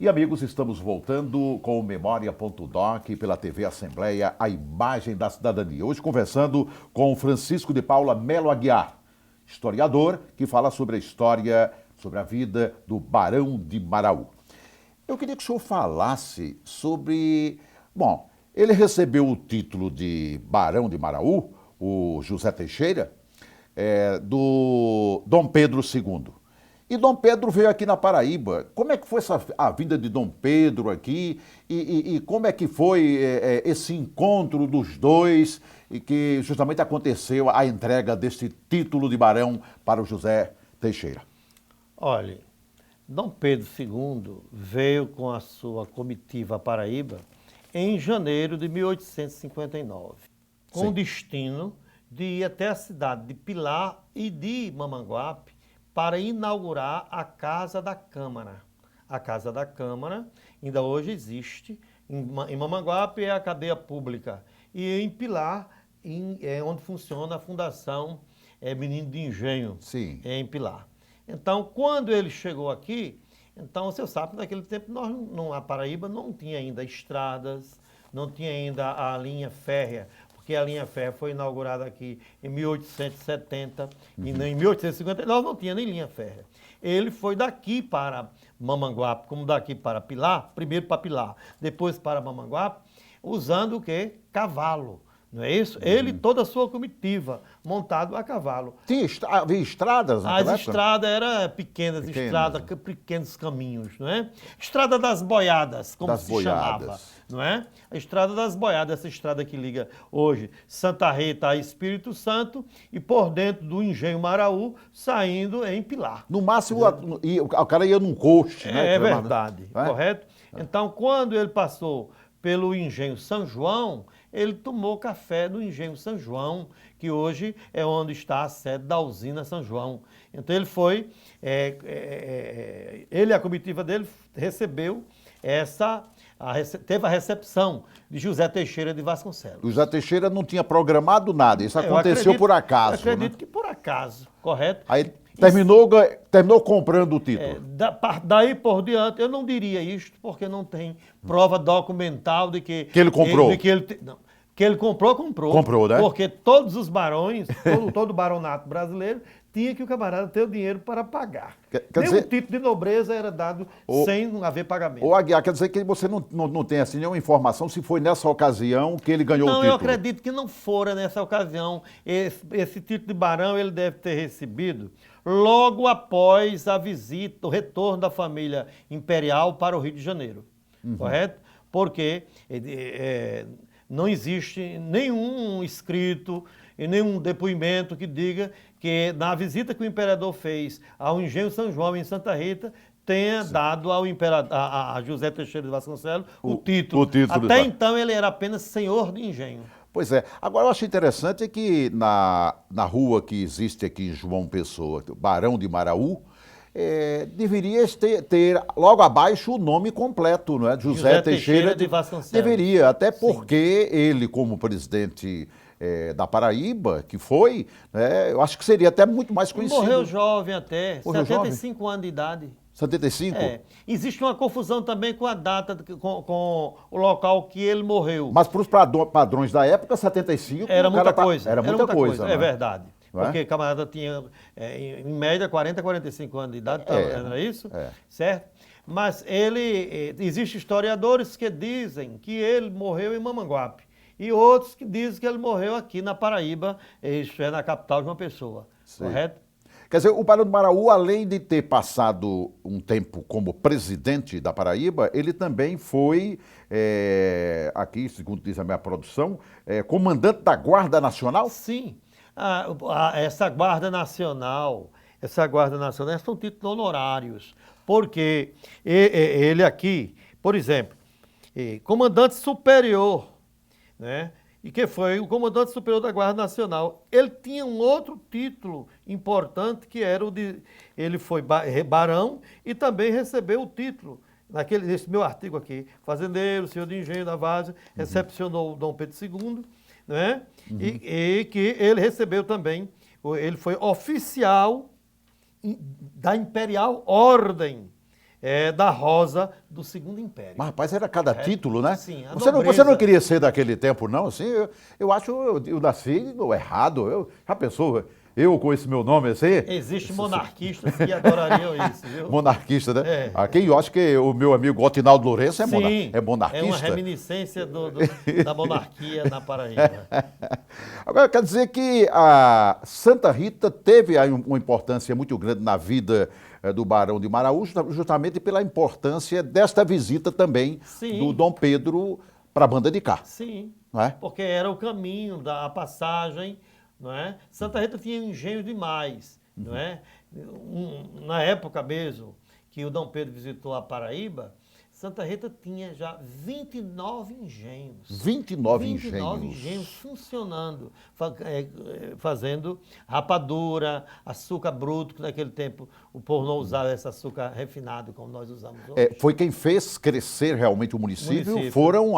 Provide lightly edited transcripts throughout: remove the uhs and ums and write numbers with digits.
E amigos, estamos voltando com o Memória.doc pela TV Assembleia, a imagem da cidadania. Hoje conversando com Francisco de Paula Melo Aguiar, historiador que fala sobre a história, sobre a vida do Barão de Maraú. Eu queria que o senhor falasse sobre... Bom, ele recebeu o título de Barão de Maraú, o José Teixeira, do Dom Pedro II. E Dom Pedro veio aqui na Paraíba. Como é que foi a vinda de Dom Pedro aqui e como é que foi esse encontro dos dois e que justamente aconteceu a entrega desse título de barão para o José Teixeira? Olha, Dom Pedro II veio com a sua comitiva à Paraíba em janeiro de 1859, com o destino de ir até a cidade de Pilar e de Mamanguape para inaugurar a Casa da Câmara. A Casa da Câmara ainda hoje existe. Em Mamanguape é a cadeia pública. E em Pilar é onde funciona a Fundação Menino de Engenho, em Pilar. Então, quando ele chegou aqui, então você sabe que naquele tempo a Paraíba não tinha ainda estradas, não tinha ainda a linha férrea, porque a linha férrea foi inaugurada aqui em 1870 e em 1859 não tinha nem linha férrea. Ele foi daqui para Mamanguape, como daqui para Pilar, primeiro para Pilar, depois para Mamanguape, usando o quê? Cavalo. Não é isso? Ele e toda a sua comitiva, montado a cavalo. Havia estradas naquela época? As estradas eram pequenas estradas, pequenos caminhos, não é? Estrada das Boiadas, como se chamava, não é? A Estrada das Boiadas, essa estrada que liga hoje Santa Rita a Espírito Santo e por dentro do Engenho Maraú, saindo em Pilar. No máximo, o cara ia num coche, né? É verdade, correto? Então, quando ele passou pelo Engenho São João, ele tomou café no Engenho São João, que hoje é onde está a sede da usina São João. Então ele foi, ele e a comitiva dele recebeu teve a recepção de José Teixeira de Vasconcelos. O José Teixeira não tinha programado nada, isso aconteceu por acaso. Eu acredito que por acaso, correto? Aí terminou comprando o título. Daí por diante, eu não diria isto, porque não tem prova documental de que... Que ele comprou. Que ele comprou. Comprou, né? Porque todos os barões, todo baronato brasileiro, tinha que o camarada ter o dinheiro para pagar. Nenhum título de nobreza era dado sem haver pagamento. Ô Aguiar, quer dizer que você não tem assim nenhuma informação se foi nessa ocasião que ele ganhou o título? Não, eu acredito que não fora nessa ocasião. Esse título de barão ele deve ter recebido logo após a visita, o retorno da família imperial para o Rio de Janeiro, correto? Porque não existe nenhum escrito e nenhum depoimento que diga que na visita que o imperador fez ao Engenho São João em Santa Rita tenha dado ao imperador, a José Teixeira de Vasconcelos o título. Até então ele era apenas senhor de engenho. Pois é. Agora eu acho interessante que na rua que existe aqui em João Pessoa, Barão de Maraú, deveria ter logo abaixo o nome completo, não é? José Teixeira de Vasconcelos. Deveria, até porque ele, como presidente da Paraíba, que foi, eu acho que seria até muito mais conhecido. Morreu jovem até, 75 anos de idade. 75? Existe uma confusão também com a data, com o local que ele morreu. Mas para os padrões da época, 75... Era muita coisa. Era muita coisa. É verdade. Porque o camarada tinha, em média, 40, 45 anos de idade, era isso? Certo? Mas existem historiadores que dizem que ele morreu em Mamanguape. E outros que dizem que ele morreu aqui na Paraíba, isto é, na capital de João Pessoa. Correto? Quer dizer, o Barão de Maraú, além de ter passado um tempo como presidente da Paraíba, ele também foi, aqui, segundo diz a minha produção, comandante da Guarda Nacional? Sim. Essa Guarda Nacional são títulos honorários, porque ele aqui, por exemplo, comandante superior, né? E que foi o comandante superior da Guarda Nacional. Ele tinha um outro título importante, que era ele foi barão e também recebeu o título, nesse meu artigo aqui, fazendeiro, senhor de engenho da Várzea, recepcionou o Dom Pedro II, né? E que ele recebeu também, ele foi oficial da Imperial Ordem da Rosa do Segundo Império. Mas, rapaz, era cada título, né? Sim, a você nobreza. não queria ser daquele tempo, não? Assim, eu acho eu nasci errado. Já pensou? Eu com esse meu nome assim? Existem monarquistas que adorariam isso, viu? Monarquista, né? É. Aqui eu acho que o meu amigo Otinaldo Lourenço é, Sim, é monarquista. é uma reminiscência da monarquia na Paraíba. Agora, quer dizer que a Santa Rita teve aí uma importância muito grande na vida do Barão de Maraú, justamente pela importância desta visita também Sim. do Dom Pedro para a banda de cá. Sim, Não é? porque era o caminho da passagem, não é? Santa Rita tinha engenho demais, não é? Na época mesmo que o Dom Pedro visitou a Paraíba, Santa Rita tinha já 29 engenhos. 29 engenhos funcionando, fazendo rapadura, açúcar bruto, que naquele tempo o povo não usava esse açúcar refinado como nós usamos hoje. Foi quem fez crescer realmente o município, foram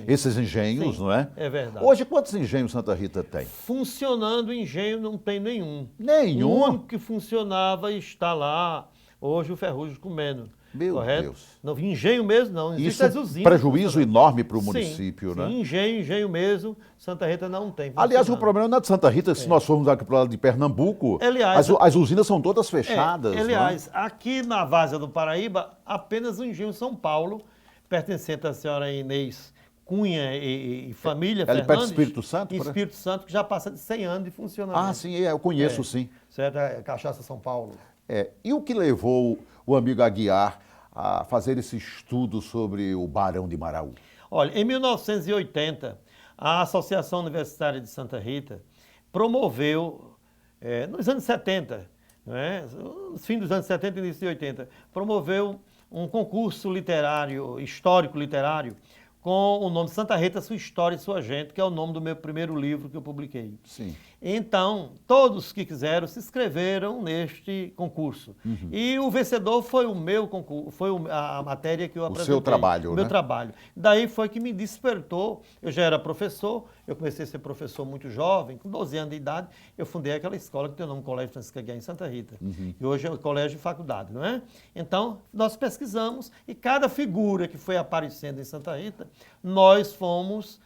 esses engenhos, Sim, não é? É verdade. Hoje, quantos engenhos Santa Rita tem? Funcionando engenho não tem nenhum. Nenhum? O único que funcionava está lá, hoje o Ferrugem comendo. Meu correto? Deus. Não, engenho mesmo não, existe Isso as usinas. prejuízo enorme para o Sim, município, né? Sim, engenho mesmo, Santa Rita não tem. Aliás, o funcionando. problema não é de Santa Rita, se nós formos aqui para o lado de Pernambuco, Aliás, as usinas são todas fechadas. aliás, aqui na Várzea do Paraíba, apenas o engenho São Paulo, pertencente à senhora Inês Cunha e família Ela é Fernandes. perto do Espírito Santo? Espírito Santo, que já passa de 100 anos de funcionamento. Ah, sim, eu conheço, sim. Certo? É Cachaça São Paulo. E o que levou o amigo Aguiar a fazer esse estudo sobre o Barão de Maraú? Olha, em 1980, a Associação Universitária de Santa Rita promoveu, nos anos 70, no fim dos anos 70 e início de 80, promoveu um concurso literário, histórico literário, com o nome Santa Rita, Sua História e Sua Gente, que é o nome do meu primeiro livro que eu publiquei. Sim. Então, todos que quiseram se inscreveram neste concurso. Uhum. E o vencedor foi o meu concurso, foi a matéria que eu apresentei. O seu trabalho, o meu né? trabalho. Daí foi que me despertou. Eu já era professor, eu comecei a ser professor muito jovem, com 12 anos de idade, eu fundei aquela escola que tem o nome Colégio Francisco Aguiar em Santa Rita. Uhum. E hoje é o colégio e faculdade, não é? Então, nós pesquisamos e cada figura que foi aparecendo em Santa Rita, nós fomos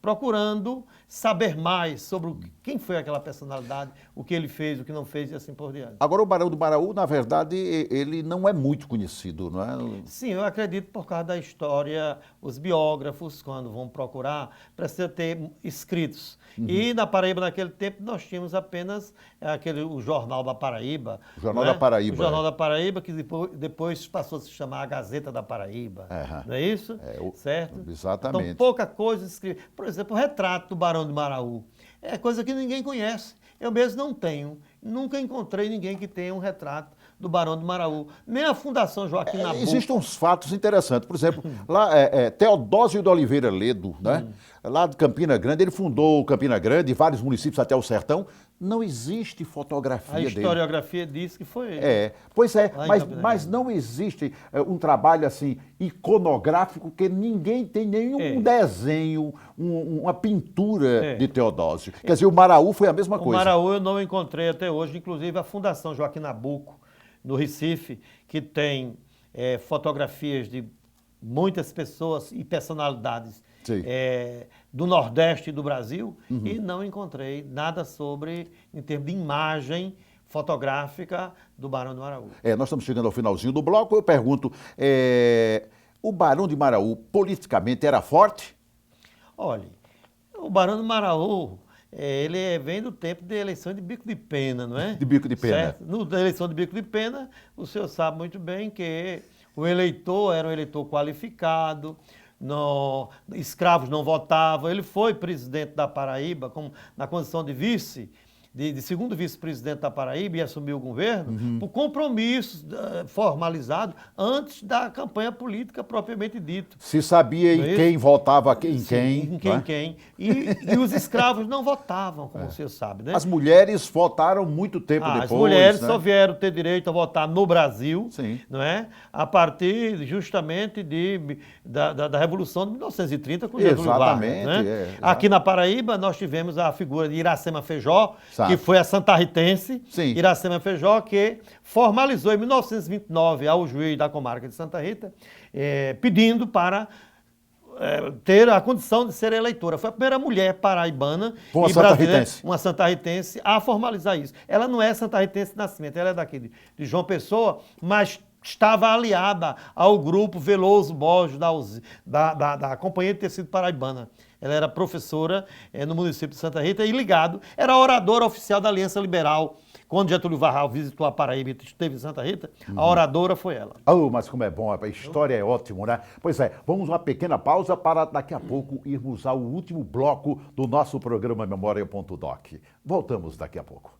procurando saber mais sobre quem foi aquela personalidade, o que ele fez, o que não fez e assim por diante. Agora, o Barão do Maraú, na verdade, ele não é muito conhecido, não é? Sim, eu acredito por causa da história, os biógrafos, quando vão procurar, precisam ter escritos. Uhum. E na Paraíba, naquele tempo, nós tínhamos apenas o Jornal da Paraíba. O Jornal da Paraíba. O Jornal da Paraíba, que depois passou a se chamar a Gazeta da Paraíba. Não é isso? Certo? Exatamente. Então, pouca coisa escrita. Por exemplo, o retrato do Barão de Maraú. É coisa que ninguém conhece. Eu mesmo não tenho. Nunca encontrei ninguém que tenha um retrato do Barão de Maraú. Nem a Fundação Joaquim Nabuco. Existem uns fatos interessantes. Por exemplo, lá Teodósio de Oliveira Ledo, né? Lá de Campina Grande, ele fundou Campina Grande, vários municípios até o sertão. Não existe fotografia dele. A historiografia diz que foi ele. Pois é, mas não existe um trabalho assim iconográfico que ninguém tem nenhum desenho, uma pintura de Teodósio. Quer dizer, o Maraú foi a mesma coisa. O Maraú eu não encontrei até hoje, inclusive a Fundação Joaquim Nabuco, no Recife, que tem fotografias de muitas pessoas e personalidades do Nordeste e do Brasil, e não encontrei nada sobre, em termos de imagem fotográfica do Barão de Maraú. Nós estamos chegando ao finalzinho do bloco. Eu pergunto, o Barão de Maraú politicamente era forte? Olha, o Barão de Maraú, ele vem do tempo de eleição de bico de pena, não é? De bico de pena. Certo? Na eleição de bico de pena, o senhor sabe muito bem que o eleitor era um eleitor qualificado, escravos não votavam. Ele foi presidente da Paraíba na condição de de segundo vice-presidente da Paraíba, e assumiu o governo por compromissos formalizados antes da campanha política propriamente dita. Se sabia em quem votava, em quem. E os escravos não votavam, como você sabe, né? As mulheres votaram muito tempo depois. As mulheres só vieram ter direito a votar no Brasil, Sim. não é? A partir justamente da Revolução de 1930 com Getúlio Vargas. Exatamente. Né? Aqui na Paraíba nós tivemos a figura de Iracema Feijó, que foi a santarritense, Sim. Iracema Feijó, que formalizou em 1929 ao juiz da comarca de Santa Rita, pedindo para ter a condição de ser eleitora. Foi a primeira mulher paraibana Uma e brasileira, santarritense. uma santarritense, a formalizar isso. Ela não é santarritense de nascimento, ela é daqui de João Pessoa, mas estava aliada ao grupo Veloso Borges da Companhia de Tecido Paraibana. Ela era professora no município de Santa Rita e ligado, era oradora oficial da Aliança Liberal. Quando Getúlio Varral visitou a Paraíba e esteve em Santa Rita, a oradora foi ela. Oh, mas como é bom, a história é ótima, né? Pois é, vamos uma pequena pausa para daqui a pouco irmos ao último bloco do nosso programa Memória.doc. Voltamos daqui a pouco.